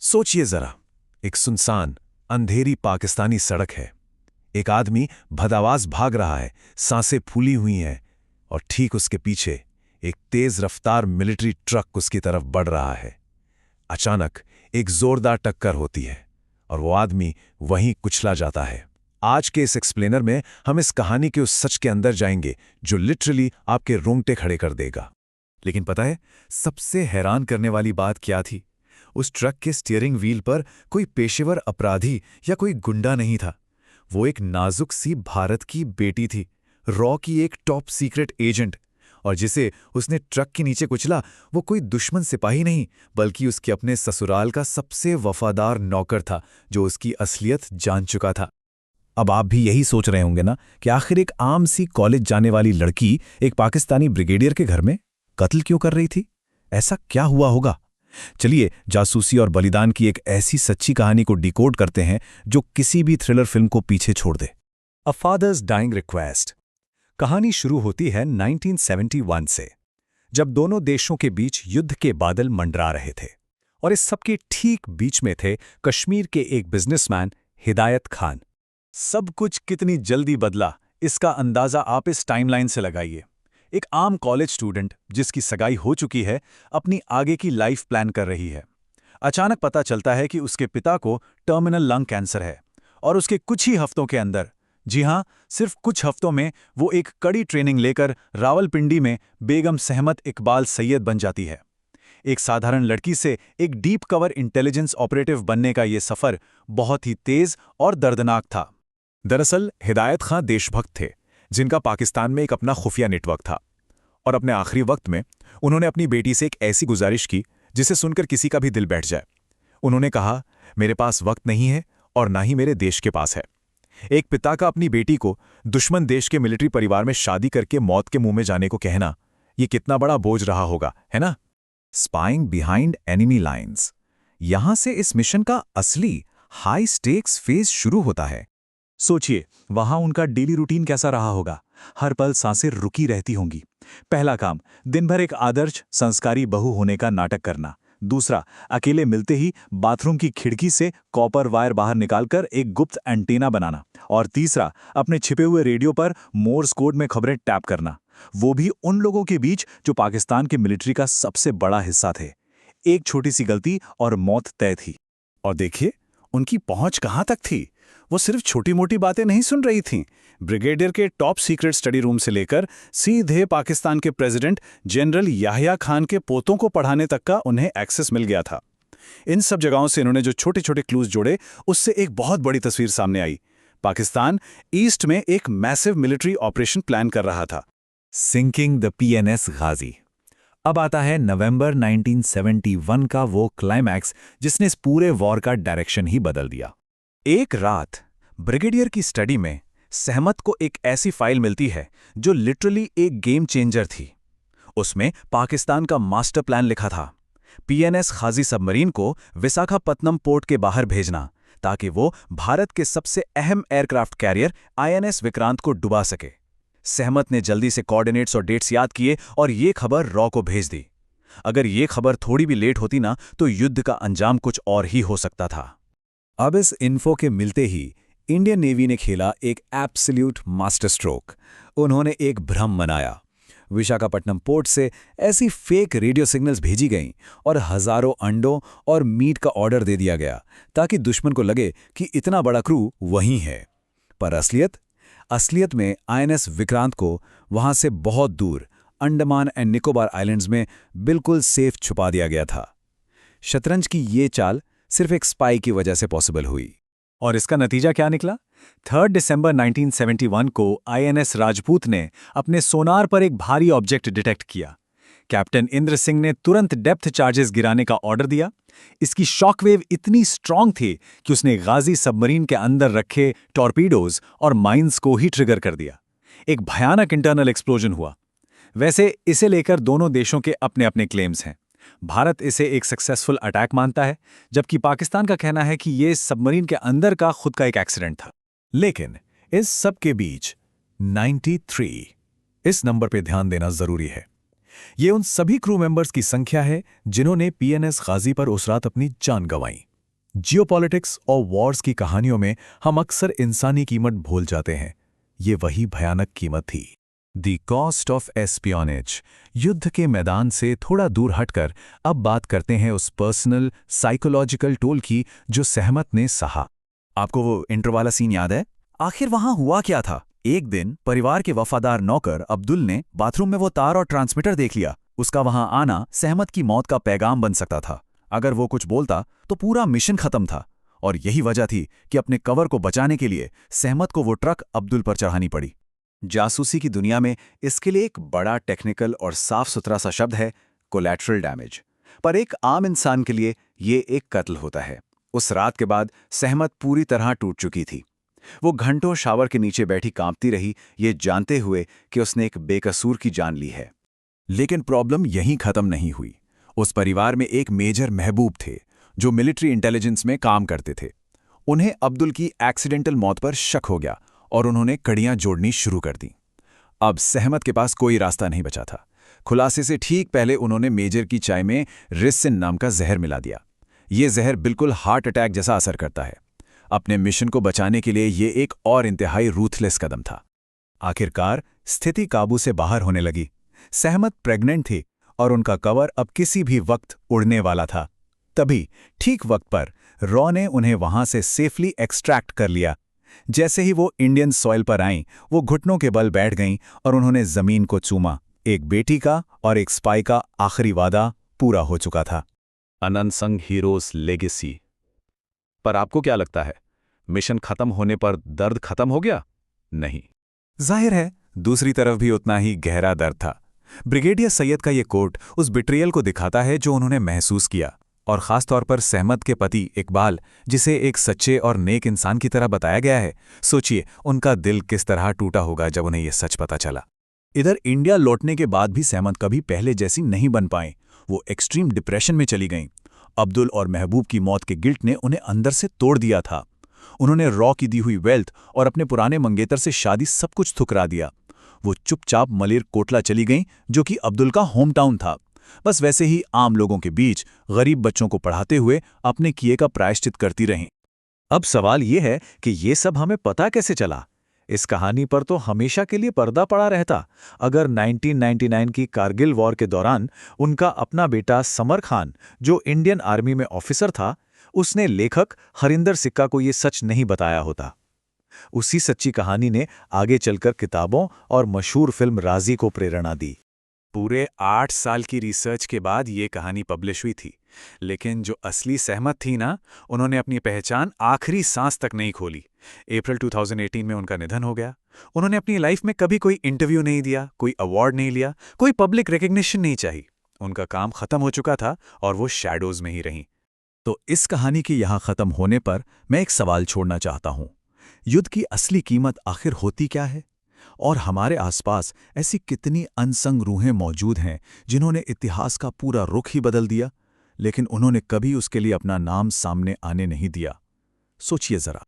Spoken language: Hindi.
सोचिए जरा, एक सुनसान अंधेरी पाकिस्तानी सड़क है। एक आदमी भदावास भाग रहा है, सांसें फूली हुई हैं, और ठीक उसके पीछे एक तेज रफ्तार मिलिट्री ट्रक उसकी तरफ बढ़ रहा है। अचानक एक जोरदार टक्कर होती है और वो आदमी वहीं कुचला जाता है। आज के इस एक्सप्लेनर में हम इस कहानी के उस सच के अंदर जाएंगे जो लिटरली आपके रोंगटे खड़े कर देगा। लेकिन पता है सबसे हैरान करने वाली बात क्या थी? उस ट्रक के स्टीयरिंग व्हील पर कोई पेशेवर अपराधी या कोई गुंडा नहीं था। वो एक नाजुक सी भारत की बेटी थी, रॉ की एक टॉप सीक्रेट एजेंट। और जिसे उसने ट्रक के नीचे कुचला वो कोई दुश्मन सिपाही नहीं, बल्कि उसके अपने ससुराल का सबसे वफादार नौकर था जो उसकी असलियत जान चुका था। अब आप भी यही सोच रहे होंगे ना कि आखिर एक आम सी कॉलेज जाने वाली लड़की एक पाकिस्तानी ब्रिगेडियर के घर में कत्ल क्यों कर रही थी? ऐसा क्या हुआ होगा? चलिए जासूसी और बलिदान की एक ऐसी सच्ची कहानी को डिकोड करते हैं जो किसी भी थ्रिलर फिल्म को पीछे छोड़ दे। अ फादर्स डाइंग रिक्वेस्ट। कहानी शुरू होती है 1971 से, जब दोनों देशों के बीच युद्ध के बादल मंडरा रहे थे। और इस सबके ठीक बीच में थे कश्मीर के एक बिजनेसमैन हिदायत खान। सब कुछ कितनी जल्दी बदला, इसका अंदाजा आप इस टाइमलाइन से लगाइए। एक आम कॉलेज स्टूडेंट जिसकी सगाई हो चुकी है, अपनी आगे की लाइफ प्लान कर रही है। अचानक पता चलता है कि उसके पिता को टर्मिनल लंग कैंसर है और उसके कुछ ही हफ्तों के अंदर, जी हां, सिर्फ कुछ हफ्तों में वो एक कड़ी ट्रेनिंग लेकर रावलपिंडी में बेगम सहमत इकबाल सैयद बन जाती है। एक साधारण लड़की से एक डीप कवर इंटेलिजेंस ऑपरेटिव बनने का ये सफर बहुत ही तेज और दर्दनाक था। दरअसल हिदायत खां देशभक्त थे जिनका पाकिस्तान में एक अपना खुफिया नेटवर्क था, और अपने आखिरी वक्त में उन्होंने अपनी बेटी से एक ऐसी गुजारिश की जिसे सुनकर किसी का भी दिल बैठ जाए। उन्होंने कहा, मेरे पास वक्त नहीं है और ना ही मेरे देश के पास है। एक पिता का अपनी बेटी को दुश्मन देश के मिलिट्री परिवार में शादी करके मौत के मुंह में जाने को कहना, ये कितना बड़ा बोझ रहा होगा, है ना? Spying behind enemy lines. यहां से इस मिशन का असली हाई स्टेक्स फेज शुरू होता है। सोचिए, वहां उनका डेली रूटीन कैसा रहा होगा। हर पल सांसें रुकी रहती होंगी। पहला काम, दिन भर एक आदर्श संस्कारी बहू होने का नाटक करना। दूसरा, अकेले मिलते ही बाथरूम की खिड़की से कॉपर वायर बाहर निकालकर एक गुप्त एंटीना बनाना। और तीसरा, अपने छिपे हुए रेडियो पर मोर्स कोड में खबरें टैप करना, वो भी उन लोगों के बीच जो पाकिस्तान के मिलिट्री का सबसे बड़ा हिस्सा थे। एक छोटी सी गलती और मौत तय थी। और देखिए उनकी पहुंच कहां तक थी। वो सिर्फ छोटी मोटी बातें नहीं सुन रही थीं। ब्रिगेडियर के टॉप सीक्रेट स्टडी रूम से लेकर सीधे पाकिस्तान के प्रेसिडेंट जनरल याहिया खान के पोतों को पढ़ाने तक का उन्हें एक्सेस मिल गया था। इन सब जगहों से इन्होंने जो छोटे छोटे क्लूज जोड़े, उससे एक बहुत बड़ी तस्वीर सामने आई। पाकिस्तान ईस्ट में एक मैसिव मिलिट्री ऑपरेशन प्लान कर रहा था। सिंकिंग द PNS गाजी। अब आता है नवंबर 1971 का वो क्लाइमैक्स जिसने इस पूरे वॉर का डायरेक्शन ही बदल दिया। एक रात ब्रिगेडियर की स्टडी में सहमत को एक ऐसी फाइल मिलती है जो लिटरली एक गेम चेंजर थी। उसमें पाकिस्तान का मास्टर प्लान लिखा था। PNS गाजी सबमरीन को विशाखापत्तनम पोर्ट के बाहर भेजना ताकि वो भारत के सबसे अहम एयरक्राफ्ट कैरियर INS विक्रांत को डुबा सके। सहमत ने जल्दी से कोऑर्डिनेट्स और डेट्स याद किए और ये खबर रॉ को भेज दी। अगर ये खबर थोड़ी भी लेट होती ना तो युद्ध का अंजाम कुछ और ही हो सकता था। अब इस इन्फो के मिलते ही इंडियन नेवी ने खेला एक एब्सोल्यूट मास्टर स्ट्रोक। उन्होंने एक भ्रम मनाया। विशाखापट्टनम पोर्ट से ऐसी फेक रेडियो सिग्नल्स भेजी गईं और हजारों अंडों और मीट का ऑर्डर दे दिया गया ताकि दुश्मन को लगे कि इतना बड़ा क्रू वहीं है। पर असलियत में INS विक्रांत को वहां से बहुत दूर अंडमान एंड निकोबार आइलैंड्स में बिल्कुल सेफ छुपा दिया गया था। शतरंज की ये चाल सिर्फ एक स्पाई की वजह से पॉसिबल हुई। और इसका नतीजा क्या निकला? 3 दिसंबर 1971 को INS राजपूत ने अपने सोनार पर एक भारी ऑब्जेक्ट डिटेक्ट किया। कैप्टन इंद्र सिंह ने तुरंत डेप्थ चार्जेस गिराने का ऑर्डर दिया। इसकी शॉकवेव इतनी स्ट्रांग थी कि उसने गाजी सबमरीन के अंदर रखे टॉर्पीडोज और माइंस को ही ट्रिगर कर दिया। एक भयानक इंटरनल एक्सप्लोजन हुआ। वैसे इसे लेकर दोनों देशों के अपने अपने क्लेम्स हैं। भारत इसे एक सक्सेसफुल अटैक मानता है, जबकि पाकिस्तान का कहना है कि ये सबमरीन के अंदर का खुद का एक एक्सीडेंट था। लेकिन इस सब के बीच 93, इस नंबर पे ध्यान देना जरूरी है। ये उन सभी क्रू मेंबर्स की संख्या है जिन्होंने PNS गाजी पर उस रात अपनी जान गंवाई। जियोपॉलिटिक्स और वॉर्स की कहानियों में हम अक्सर इंसानी कीमत भूल जाते हैं। ये वही भयानक कीमत थी, द कॉस्ट ऑफ एस्पियोनेज। युद्ध के मैदान से थोड़ा दूर हटकर अब बात करते हैं उस पर्सनल साइकोलॉजिकल टोल की जो सहमत ने सहा। आपको वो इंट्रो वाला सीन याद है? आखिर वहां हुआ क्या था? एक दिन परिवार के वफादार नौकर अब्दुल ने बाथरूम में वो तार और ट्रांसमीटर देख लिया। उसका वहां आना सहमत की मौत का पैगाम बन सकता था। अगर वो कुछ बोलता तो पूरा मिशन खत्म था। और यही वजह थी कि अपने कवर को बचाने के लिए सहमत को वो ट्रक अब्दुल पर चढ़ानी पड़ी। जासूसी की दुनिया में इसके लिए एक बड़ा टेक्निकल और साफ सुथरा सा शब्द है, कोलैटरल डैमेज। पर एक आम इंसान के लिए ये एक कत्ल होता है। उस रात के बाद सहमत पूरी तरह टूट चुकी थी। वो घंटों शावर के नीचे बैठी कांपती रही, ये जानते हुए कि उसने एक बेकसूर की जान ली है। लेकिन प्रॉब्लम यहीं खत्म नहीं हुई। उस परिवार में एक मेजर महबूब थे जो मिलिट्री इंटेलिजेंस में काम करते थे। उन्हें अब्दुल की एक्सीडेंटल मौत पर शक हो गया और उन्होंने कड़ियां जोड़नी शुरू कर दी। अब सहमत के पास कोई रास्ता नहीं बचा था। खुलासे से ठीक पहले उन्होंने मेजर की चाय में रिसिन नाम का जहर मिला दिया। ये जहर बिल्कुल हार्ट अटैक जैसा असर करता है। अपने मिशन को बचाने के लिए ये एक और इंतहाई रूथलेस कदम था। आखिरकार स्थिति काबू से बाहर होने लगी। सहमत प्रेग्नेंट थी और उनका कवर अब किसी भी वक्त उड़ने वाला था। तभी ठीक वक्त पर रॉ ने उन्हें वहां से सेफली एक्सट्रैक्ट कर लिया। जैसे ही वो इंडियन सॉइल पर आईं, वो घुटनों के बल बैठ गईं और उन्होंने जमीन को चूमा। एक बेटी का और एक स्पाई का आखिरी वादा पूरा हो चुका था। Unsung heroes legacy. पर आपको क्या लगता है, मिशन खत्म होने पर दर्द खत्म हो गया? नहीं। जाहिर है दूसरी तरफ भी उतना ही गहरा दर्द था। ब्रिगेडियर सैयद का ये कोट उस बिट्रियल को दिखाता है जो उन्होंने महसूस किया, और ख़ासतौर पर सहमत के पति इकबाल, जिसे एक सच्चे और नेक इंसान की तरह बताया गया है। सोचिए उनका दिल किस तरह टूटा होगा जब उन्हें यह सच पता चला। इधर इंडिया लौटने के बाद भी सहमत कभी पहले जैसी नहीं बन पाए। वो एक्सट्रीम डिप्रेशन में चली गईं। अब्दुल और महबूब की मौत के गिल्ट ने उन्हें अंदर से तोड़ दिया था। उन्होंने रॉ की दी हुई वेल्थ और अपने पुराने मंगेतर से शादी सब कुछ ठुकरा दिया। वो चुपचाप मलेर कोटला चली गईं, जो कि अब्दुल का होम टाउन था। बस वैसे ही आम लोगों के बीच गरीब बच्चों को पढ़ाते हुए अपने किए का प्रायश्चित करती रहीं। अब सवाल ये है कि ये सब हमें पता कैसे चला? इस कहानी पर तो हमेशा के लिए पर्दा पड़ा रहता। अगर 1999 की कारगिल वॉर के दौरान उनका अपना बेटा समर खान, जो इंडियन आर्मी में ऑफिसर था, उसने लेखक हरिंदर सिक्का को ये सच नहीं बताया होता। उसी सच्ची कहानी ने आगे चलकर किताबों और मशहूर फिल्म राजी को प्रेरणा दी। पूरे 8 साल की रिसर्च के बाद ये कहानी पब्लिश हुई थी। लेकिन जो असली सहमत थी ना, उन्होंने अपनी पहचान आखिरी सांस तक नहीं खोली। अप्रैल 2018 में उनका निधन हो गया। उन्होंने अपनी लाइफ में कभी कोई इंटरव्यू नहीं दिया, कोई अवार्ड नहीं लिया, कोई पब्लिक रिकग्निशन नहीं चाहिए। उनका काम खत्म हो चुका था और वो शैडोज में ही रहीं। तो इस कहानी के यहाँ खत्म होने पर मैं एक सवाल छोड़ना चाहता हूँ। युद्ध की असली कीमत आखिर होती क्या है? और हमारे आसपास ऐसी कितनी अनसंग रूहें मौजूद हैं जिन्होंने इतिहास का पूरा रुख ही बदल दिया, लेकिन उन्होंने कभी उसके लिए अपना नाम सामने आने नहीं दिया। सोचिए जरा।